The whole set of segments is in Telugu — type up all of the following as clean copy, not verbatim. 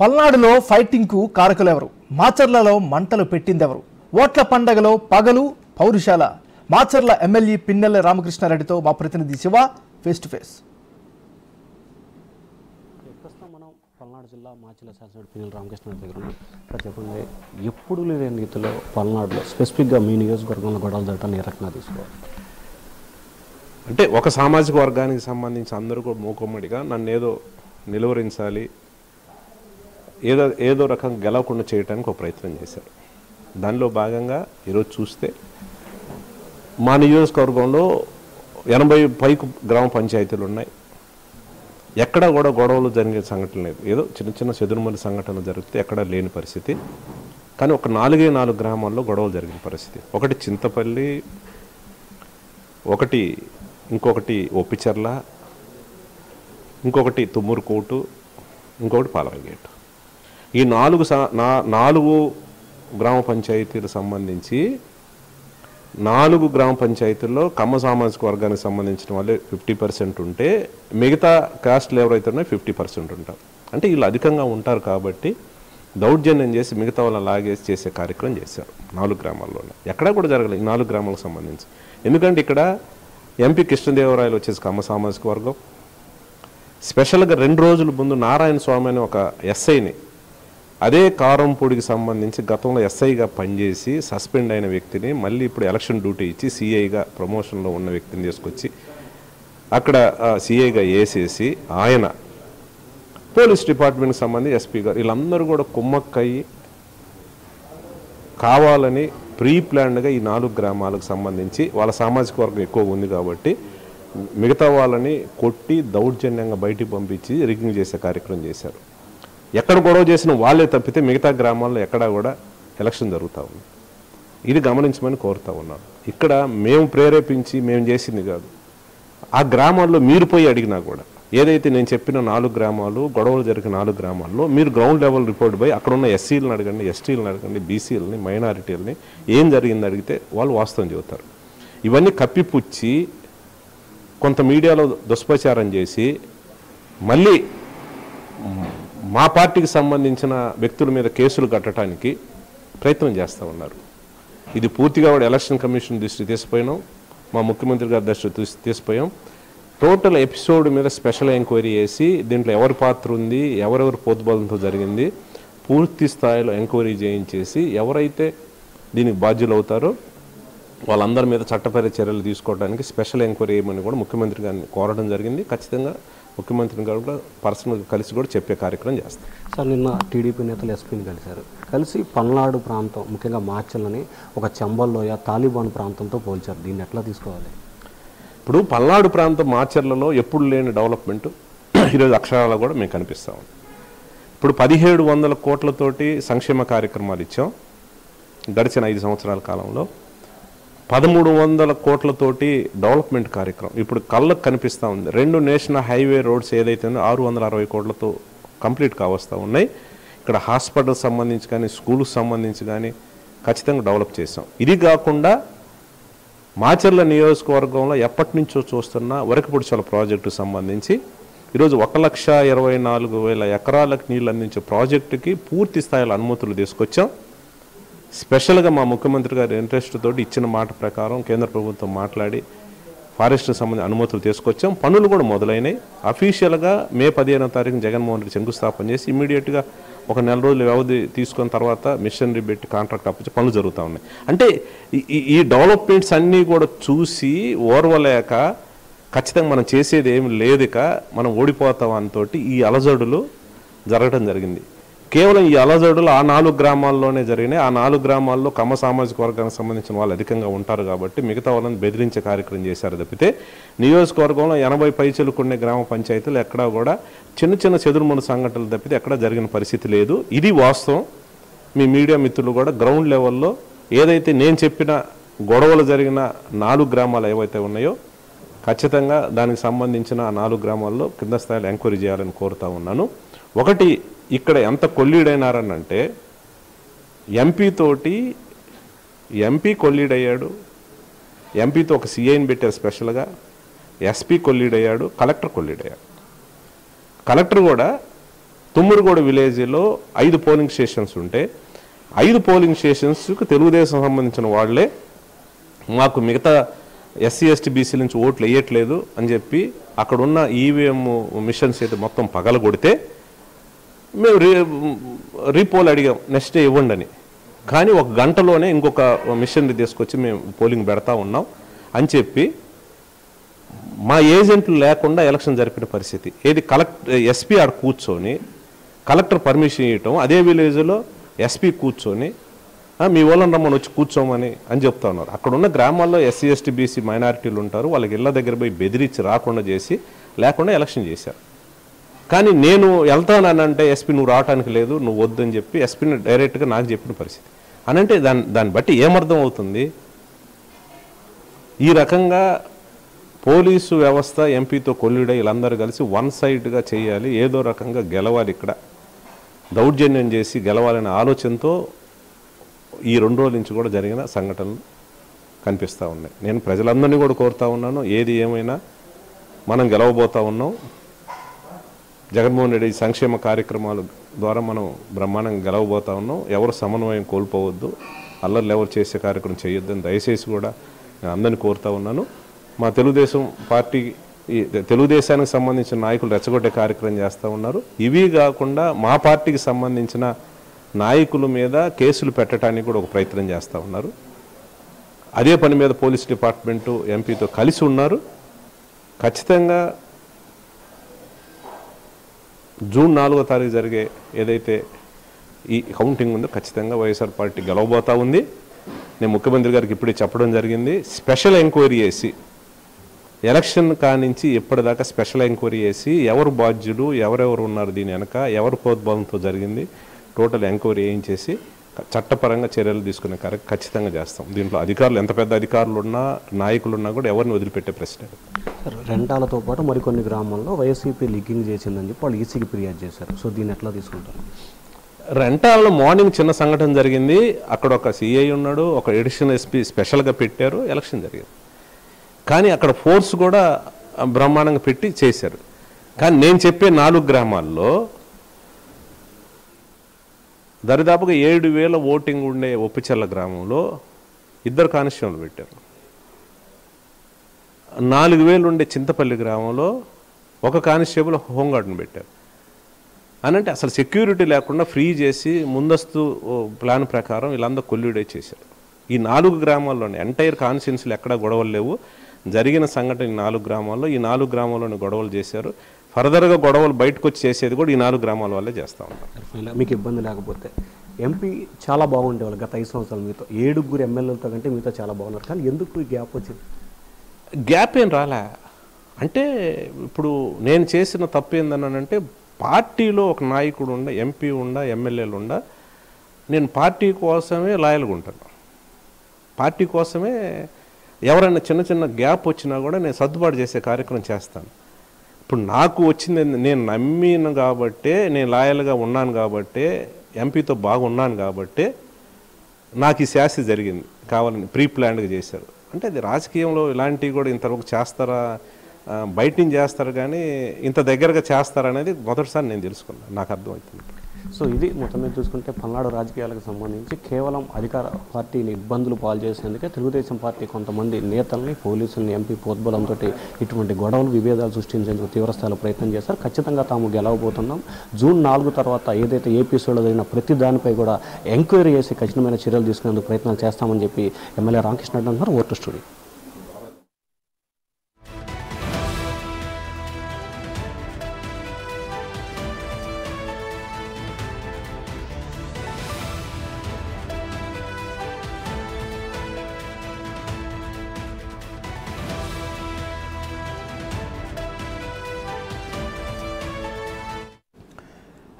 పల్నాడులో ఫైటింగ్కు కారకులెవరు? మాచర్లలో మంటలు పెట్టిందెవరు? ఓట్ల పండగలో పగలు పౌరుషాల? మాచర్ల ఎమ్మెల్యే పిన్నెల రామకృష్ణారెడ్డితో మా ప్రతినిధి శివ ఫేస్ టు ఫేస్. మనం పల్నాడు జిల్లా మాచర్ల శాసనసభ్యుడు పిన్నెల రామకృష్ణారెడ్డి దగ్గర ఉన్నాం. సార్ చెప్పండి, ఎప్పుడు లేని రీతిలో పల్నాడులో స్పెసిఫిక్గా మీ నియోజకవర్గంలో గొడవలు జరగటాన్ని ఏ రకంగా తీసుకోవాలి? అంటే ఒక సామాజిక వర్గానికి సంబంధించి అందరూ కూడా మూకుమ్మడిగా నన్ను ఏదో నిలువరించాలి, ఏదో రకంగా గెలవకుండా చేయడానికి ఒక ప్రయత్నం చేశారు. దానిలో భాగంగా ఈరోజు చూస్తే మా నియోజకవర్గంలో 80 పైకు గ్రామ పంచాయతీలు ఉన్నాయి. ఎక్కడా కూడా గొడవలు జరిగే సంఘటన లేదు. ఏదో చిన్న చిన్న చెదురుమల్లి సంఘటనలు జరిగితే ఎక్కడా లేని పరిస్థితి. కానీ ఒక 4 గ్రామాల్లో గొడవలు జరిగిన పరిస్థితి. ఒకటి చింతపల్లి, ఇంకొకటి ఒప్పిచర్ల, ఇంకొకటి తుమ్మూరుకోటు, ఇంకొకటి పాలవగేటు. ఈ 4 గ్రామ పంచాయతీలకు సంబంధించి 4 గ్రామ పంచాయతీల్లో కమ్మ సామాజిక వర్గానికి సంబంధించిన వాళ్ళే 50% ఉంటే మిగతా కాస్ట్లు ఎవరైతే ఉన్నాయో 50% ఉంటారు. అంటే వీళ్ళు అధికంగా ఉంటారు కాబట్టి దౌర్జన్యం చేసి మిగతా వాళ్ళని లాగేసి చేసే కార్యక్రమం చేశారు 4 గ్రామాల్లోనే. ఎక్కడా కూడా జరగలేదు ఈ 4 గ్రామాలకు సంబంధించి. ఎందుకంటే ఇక్కడ ఎంపీ కృష్ణదేవరాయలు వచ్చేసి కమ్మ సామాజిక వర్గం. స్పెషల్గా 2 రోజుల ముందు నారాయణ స్వామి అని ఒక ఎస్ఐని, అదే కారంపూడికి సంబంధించి గతంలో ఎస్ఐగా పనిచేసి సస్పెండ్ అయిన వ్యక్తిని మళ్ళీ ఇప్పుడు ఎలక్షన్ డ్యూటీ ఇచ్చి సిఐగా ప్రమోషన్లో ఉన్న వ్యక్తిని తీసుకొచ్చి అక్కడ సిఐగా వేసేసి ఆయన పోలీస్ డిపార్ట్మెంట్కి సంబంధించి ఎస్పీ గారు వీళ్ళందరూ కూడా కుమ్మక్కయ్యి కావాలని ప్రీ ప్లాన్డ్గా ఈ 4 గ్రామాలకు సంబంధించి వాళ్ళ సామాజిక వర్గం ఎక్కువ ఉంది కాబట్టి మిగతా వాళ్ళని కొట్టి దౌర్జన్యంగా బయటికి పంపించి రిగ్గింగ్ చేసే కార్యక్రమం చేశారు. ఎక్కడ గొడవ చేసిన వాళ్ళే తప్పితే మిగతా గ్రామాల్లో ఎక్కడా కూడా ఎలక్షన్ జరుగుతూ ఉంది. ఇది గమనించమని కోరుతూ ఉన్నాను. ఇక్కడ మేము ప్రేరేపించి మేము చేసింది కాదు. ఆ గ్రామాల్లో మీరు పోయి అడిగినా కూడా ఏదైతే నేను చెప్పిన 4 గ్రామాలు గొడవలు జరిగిన 4 గ్రామాల్లో మీరు గ్రౌండ్ లెవెల్ రిపోర్ట్ పోయి అక్కడ ఉన్న ఎస్సీలను అడగండి, ఎస్టీలను అడగండి, బీసీలని, మైనారిటీలని ఏం జరిగింది అడిగితే వాళ్ళు వాస్తవం చెబుతారు. ఇవన్నీ కప్పిపుచ్చి కొంత మీడియాలో దుష్ప్రచారం చేసి మళ్ళీ మా పార్టీకి సంబంధించిన వ్యక్తుల మీద కేసులు కట్టడానికి ప్రయత్నం చేస్తూ ఉన్నారు. ఇది పూర్తిగా కూడా ఎలక్షన్ కమిషన్ దృష్టి తీసుకుపోయినాం, మా ముఖ్యమంత్రి గారి దృష్టి తీసుకుపోయాం. టోటల్ ఎపిసోడ్ మీద స్పెషల్ ఎంక్వైరీ చేసి దీంట్లో ఎవరి పాత్ర ఉంది, ఎవరెవరు పోతుబలంతో జరిగింది పూర్తి స్థాయిలో ఎంక్వైరీ చేయించేసి ఎవరైతే దీనికి బాధ్యులు అవుతారో వాళ్ళందరి మీద చట్టపర చర్యలు తీసుకోవడానికి స్పెషల్ ఎంక్వైరీ చేయమని కూడా ముఖ్యమంత్రి గారిని కోరడం జరిగింది. ఖచ్చితంగా ముఖ్యమంత్రి గారు కూడా పర్సనల్గా కలిసి కూడా చెప్పే కార్యక్రమం చేస్తారు. సార్, నిన్న టీడీపీ నేతలు ఎస్పీని కలిశారు. కలిసి పల్నాడు ప్రాంతం ముఖ్యంగా మాచర్లని ఒక చంబల్లోయ తాలిబాన్ ప్రాంతంతో పోల్చారు. దీన్ని ఎట్లా తీసుకోవాలి? ఇప్పుడు పల్నాడు ప్రాంతం మాచర్లలో ఎప్పుడు లేని డెవలప్మెంట్ ఈరోజు అక్షరాలు కూడా మేము కనిపిస్తాం. ఇప్పుడు 1700 కోట్లతోటి సంక్షేమ కార్యక్రమాలు ఇచ్చాం గడిచిన 5 సంవత్సరాల కాలంలో. 1300 కోట్లతోటి డెవలప్మెంట్ కార్యక్రమం ఇప్పుడు కళ్ళకు కనిపిస్తూ ఉంది. 2 నేషనల్ హైవే రోడ్స్ ఏదైతే ఉందో 660 కోట్లతో కంప్లీట్ కావస్తూ ఉన్నాయి. ఇక్కడ హాస్పిటల్ సంబంధించి కానీ స్కూల్కి సంబంధించి కానీ ఖచ్చితంగా డెవలప్ చేసాం. ఇది కాకుండా మాచర్ల నియోజకవర్గంలో ఎప్పటి నుంచో చూస్తున్న వరకపుడిచల ప్రాజెక్టుకు సంబంధించి ఈరోజు 1,24,000 ఎకరాలకు నీళ్ళు అందించే ప్రాజెక్టుకి పూర్తి స్థాయిలో అనుమతులు తీసుకొచ్చాం. స్పెషల్గా మా ముఖ్యమంత్రి గారి ఇంట్రెస్ట్ తోటి ఇచ్చిన మాట ప్రకారం కేంద్ర ప్రభుత్వం మాట్లాడి ఫారెస్ట్కి సంబంధించిన అనుమతులు తీసుకొచ్చాం. పనులు కూడా మొదలైనాయి. అఫీషియల్గా మే 15వ తారీఖున జగన్మోహన్ రెడ్డి శంకుస్థాపన చేసి ఇమీడియట్గా ఒక 4 రోజులు వ్యవధి తీసుకున్న తర్వాత మిషనరీ పెట్టి కాంట్రాక్ట్ అప్పచ్చి పనులు జరుగుతూ ఉన్నాయి. అంటే ఈ డెవలప్మెంట్స్ అన్నీ కూడా చూసి ఓర్వలేక ఖచ్చితంగా మనం చేసేది ఏమి లేదుక మనం ఓడిపోతాం అనితోటి ఈ అలజడులు జరగడం జరిగింది. కేవలం ఈ అలజడులు ఆ 4 గ్రామాల్లోనే జరిగినాయి. ఆ 4 గ్రామాల్లో కమ్మ సామాజిక వర్గానికి సంబంధించిన వాళ్ళు అధికంగా ఉంటారు కాబట్టి మిగతా వాళ్ళని బెదిరించే కార్యక్రమం చేశారు తప్పితే నియోజకవర్గంలో 80 పైచలుకునే గ్రామ పంచాయతీలు ఎక్కడా కూడా చిన్న చిన్న చెదురుమూడు సంఘటనలు తప్పితే ఎక్కడా జరిగిన పరిస్థితి లేదు. ఇది వాస్తవం. మీ మీడియా మిత్రులు కూడా గ్రౌండ్ లెవెల్లో ఏదైతే నేను చెప్పిన గొడవలు జరిగిన 4 గ్రామాలు ఏవైతే ఉన్నాయో ఖచ్చితంగా దానికి సంబంధించిన ఆ 4 గ్రామాల్లో కింద స్థాయిలో ఎంక్వైరీ చేయాలని కోరుతా ఉన్నాను. ఒకటి ఇక్కడ ఎంత కొల్లీడైనారనంటే ఎంపీ కొల్లీడయ్యాడు, ఎంపీతో ఒక సిఐని పెట్టారు స్పెషల్గా, ఎస్పీ కొల్లీడయ్యాడు, కలెక్టర్ కొల్లీడయ్యాడు. కలెక్టర్ కూడా తుమ్మూరుగూడ విలేజ్లో 5 పోలింగ్ స్టేషన్స్ ఉంటే 5 పోలింగ్ స్టేషన్స్కి తెలుగుదేశం సంబంధించిన వాళ్ళే మాకు మిగతా ఎస్సీ ఎస్టీ బీసీ నుంచి ఓట్లు వేయట్లేదు అని చెప్పి అక్కడున్న ఈవీఎం మిషన్స్ అయితే మొత్తం పగలగొడితే మేము రీపోల్ అడిగాం నెక్స్ట్ డే ఇవ్వండి అని. కానీ 1 గంటలోనే ఇంకొక మిషనరీ తీసుకొచ్చి మేము పోలింగ్ పెడతా ఉన్నాం అని చెప్పి మా ఏజెంట్లు లేకుండా ఎలక్షన్ జరిపిన పరిస్థితి. ఏది ఎస్పీ ఆడ కూర్చొని కలెక్టర్ పర్మిషన్ ఇవ్వటం, అదే విలేజ్లో ఎస్పీ కూర్చొని మీ వాళ్ళని రమ్మని వచ్చి కూర్చోమని అని చెప్తా ఉన్నారు. అక్కడ ఉన్న గ్రామాల్లో ఎస్సీ ఎస్టీ బీసీ మైనారిటీలు ఉంటారు, వాళ్ళకి ఇళ్ళ దగ్గర పోయి బెదిరించి రాకుండా చేసి లేకుండా ఎలక్షన్ చేశారు. కానీ నేను వెళ్తానంటే ఎస్పీ నువ్వు రావడానికి లేదు, నువ్వు వద్దని చెప్పి ఎస్పీని డైరెక్ట్గా నాకు చెప్పిన పరిస్థితి. అనంటే దాన్ని బట్టి ఏమర్థం అవుతుంది? ఈ రకంగా పోలీసు వ్యవస్థ ఎంపీతో కొల్లుడే వీళ్ళందరూ కలిసి వన్ సైడ్గా చేయాలి, ఏదో రకంగా గెలవాలి, ఇక్కడ దౌర్జన్యం చేసి గెలవాలనే ఆలోచనతో ఈ 2 రోజుల నుంచి కూడా జరిగిన సంఘటనలు కనిపిస్తూ ఉన్నాయి. నేను ప్రజలందరినీ కూడా కోరుతా ఉన్నాను, ఏది ఏమైనా మనం గెలవబోతా ఉన్నాం. జగన్మోహన్ రెడ్డి సంక్షేమ కార్యక్రమాల ద్వారా మనం బ్రహ్మాండంగా గెలవబోతా ఉన్నాం. ఎవరు సమన్వయం కోల్పోవద్దు, అల్లర్లు ఎవరు చేసే కార్యక్రమం చేయొద్దని దయచేసి కూడా నేను అందరినీ కోరుతా ఉన్నాను. మా తెలుగుదేశం పార్టీ తెలుగుదేశానికి సంబంధించిన నాయకులు రెచ్చగొట్టే కార్యక్రమం చేస్తూ ఉన్నారు. ఇవి కాకుండా మా పార్టీకి సంబంధించిన నాయకుల మీద కేసులు పెట్టడానికి కూడా ఒక ప్రయత్నం చేస్తూ ఉన్నారు. అదే పని మీద పోలీస్ డిపార్ట్మెంటు ఎంపీతో కలిసి ఉన్నారు. ఖచ్చితంగా జూన్ 4వ తారీఖు జరిగే ఏదైతే ఈ కౌంటింగ్ ఉందో ఖచ్చితంగా వైఎస్ఆర్ పార్టీ గెలవబోతా ఉంది. నేను ముఖ్యమంత్రి గారికి ఇప్పుడే చెప్పడం జరిగింది, స్పెషల్ ఎంక్వైరీ చేసి ఎలక్షన్ కానించి ఇప్పటిదాకా స్పెషల్ ఎంక్వైరీ చేసి ఎవరు బాధ్యులు, ఎవరెవరు ఉన్నారు దీని వెనక, ఎవరు ప్రోద్బలంతో జరిగింది టోటల్ ఎంక్వైరీ చేసి చట్టపరంగా చర్యలు తీసుకునే కార్యక్రమం ఖచ్చితంగా చేస్తాం. దీంట్లో అధికారులు ఎంత పెద్ద అధికారులు ఉన్నా నాయకులు ఉన్నా కూడా ఎవరిని వదిలిపెట్టే ప్రశ్న. రెంటాలతో పాటు మరికొన్ని గ్రామాల్లో వైసీపీ లీకింగ్ చేసిందని చెప్పి వాళ్ళు ఈసీకి ఫిర్యాదు చేశారు. సో దీన్ని ఎట్లా తీసుకుంటారు? రెంటాలలో మార్నింగ్ చిన్న సంఘటన జరిగింది. అక్కడ ఒక సిఐ ఉన్నాడు, ఒక ఎడిషనల్ ఎస్పీ స్పెషల్గా పెట్టారు, ఎలక్షన్ జరిగింది. కానీ అక్కడ ఫోర్స్ కూడా బ్రహ్మాండంగా పెట్టి చేశారు. కానీ నేను చెప్పే 4 గ్రామాల్లో దరిదాపుగా 7,000 ఓటింగ్ ఉండే ఒప్పిచెర్ల గ్రామంలో 2 కానిస్టేబుల్ పెట్టారు. 4,000 ఉండే చింతపల్లి గ్రామంలో 1 కానిస్టేబుల్ హోంగార్డ్ని పెట్టారు. అనంటే అసలు సెక్యూరిటీ లేకుండా ఫ్రీ చేసి ముందస్తు ప్లాన్ ప్రకారం వీళ్ళందరూ కొల్లుడే చేశారు. ఈ 4 గ్రామాల్లోనే ఎంటైర్ కాన్స్టిట్యున్సీలు ఎక్కడా గొడవలు లేవు. జరిగిన సంఘటన ఈ 4 గ్రామాల్లో, ఈ 4 గ్రామాల్లోనే గొడవలు చేశారు. ఫర్దర్గా గొడవలు బయటకు వచ్చి చేసేది కూడా ఈ 4 గ్రామాల వల్లే చేస్తూ ఉంటారు. మీకు ఇబ్బంది లేకపోతే ఎంపీ చాలా బాగుండేవాళ్ళు గత 5 సంవత్సరాలు మీతో 7 ఎమ్మెల్యేలతో కంటే మీతో చాలా బాగున్నారు. కానీ ఎందుకు ఈ గ్యాప్ వచ్చింది? గ్యాప్ ఏం రాలే. అంటే ఇప్పుడు నేను చేసిన తప్పు ఏందనంటే పార్టీలో ఒక నాయకుడు ఉండ, ఎంపీ ఉండ, ఎమ్మెల్యేలు ఉండ, నేను పార్టీ కోసమే లాయల్గా ఉంటాను. పార్టీ కోసమే ఎవరైనా చిన్న చిన్న గ్యాప్ వచ్చినా కూడా నేను సర్దుబాటు చేసే కార్యక్రమం చేస్తాను. ఇప్పుడు నాకు వచ్చింది నేను నమ్మిన కాబట్టే, నేను లాయల్గా ఉన్నాను కాబట్టే, ఎంపీతో బాగున్నాను కాబట్టే నాకు ఈ శాస్తి జరిగింది. కావాలని ప్రీ ప్లాన్డ్గా చేశారు. అంటే అది రాజకీయంలో ఇలాంటివి కూడా ఇంతవరకు చేస్తారా, బయట నుంచి చేస్తారు కానీ ఇంత దగ్గరగా చేస్తారనేది మొదటిసారి నేను తెలుసుకున్నాను, నాకు అర్థమవుతుంది. సో ఇది మొత్తం మీద చూసుకుంటే పల్నాడు రాజకీయాలకు సంబంధించి కేవలం అధికార పార్టీని ఇబ్బందులు పాలు చేసేందుకే తెలుగుదేశం పార్టీ కొంతమంది నేతల్ని, పోలీసుల్ని, ఎంపీ ప్రోద్బలంతో ఇటువంటి గొడవలు, విభేదాలు సృష్టించేందుకు తీవ్రస్థాయిలో ప్రయత్నం చేశారు. ఖచ్చితంగా తాము గెలవబోతున్నాం. జూన్ 4 తర్వాత ఏదైతే ఏపీసీలో జరిగిన ప్రతి దానిపై కూడా ఎంక్వైరీ చేసి ఖచ్చితమైన చర్యలు తీసుకునేందుకు ప్రయత్నాలు చేస్తామని చెప్పి ఎమ్మెల్యే రామకృష్ణ రెడ్డి అంటున్నారు. Vote studio.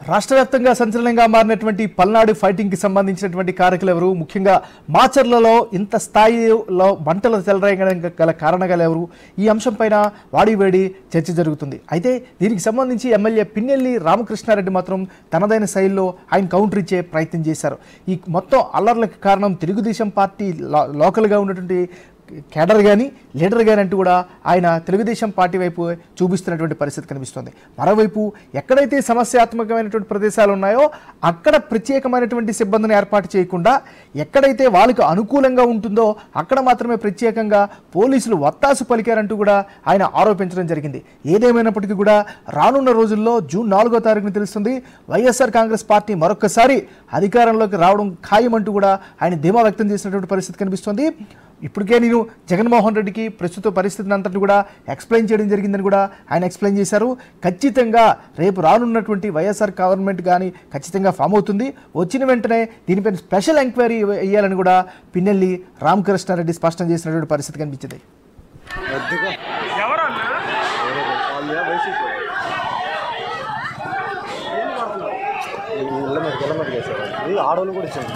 రాష్ట్ర వ్యాప్తంగా సంచలనంగా మారినటువంటి పల్నాడు ఫైటింగ్కి సంబంధించినటువంటి కారకులు ఎవరు, ముఖ్యంగా మాచర్లలో ఇంత స్థాయిలో మంటలు చెలరేగడానికి గల కారణాలు ఎవరు, ఈ అంశంపైన వాడివేడి చర్చ జరుగుతుంది. అయితే దీనికి సంబంధించి ఎమ్మెల్యే పిన్నెల్లి రామకృష్ణారెడ్డి మాత్రం తనదైన శైలిలో ఆయన కౌంటర్ ఇచ్చే ప్రయత్నం చేశారు. ఈ మొత్తం అల్లర్లకు కారణం తెలుగుదేశం పార్టీ లోకల్గా ఉన్నటువంటి కేడర్ కానీ లీడర్ కానీ అంటూ కూడా ఆయన తెలుగుదేశం పార్టీ వైపు చూపిస్తున్నటువంటి పరిస్థితి కనిపిస్తుంది. మరోవైపు ఎక్కడైతే సమస్యాత్మకమైనటువంటి ప్రదేశాలు ఉన్నాయో అక్కడ ప్రత్యేకమైనటువంటి సిబ్బందిని ఏర్పాటు చేయకుండా ఎక్కడైతే వాళ్ళకు అనుకూలంగా ఉంటుందో అక్కడ మాత్రమే ప్రత్యేకంగా పోలీసులు వత్తాసు పలికారంటూ కూడా ఆయన ఆరోపించడం జరిగింది. ఏదేమైనప్పటికీ కూడా రానున్న రోజుల్లో జూన్ 4వ తారీఖున తెలుస్తుంది వైఎస్ఆర్ కాంగ్రెస్ పార్టీ మరొకసారి అధికారంలోకి రావడం ఖాయమంటూ కూడా ఆయన ధీమా వ్యక్తం చేసినటువంటి పరిస్థితి కనిపిస్తుంది. ఇప్పటికే నేను జగన్మోహన్ రెడ్డికి ప్రస్తుత పరిస్థితిని అంతటి కూడా ఎక్స్ప్లెయిన్ చేయడం జరిగిందని కూడా ఆయన ఎక్స్ప్లెయిన్ చేశారు. ఖచ్చితంగా రేపు రానున్నటువంటి వైఎస్ఆర్ గవర్నమెంట్ కానీ ఖచ్చితంగా ఫామ్ అవుతుంది. వచ్చిన వెంటనే దీనిపైన స్పెషల్ ఎంక్వైరీ వేయాలని కూడా పిన్నెల్లి రామకృష్ణారెడ్డి స్పష్టం చేసినటువంటి పరిస్థితి కనిపించింది. ఆడవాళ్ళు కూడా ఇచ్చారు.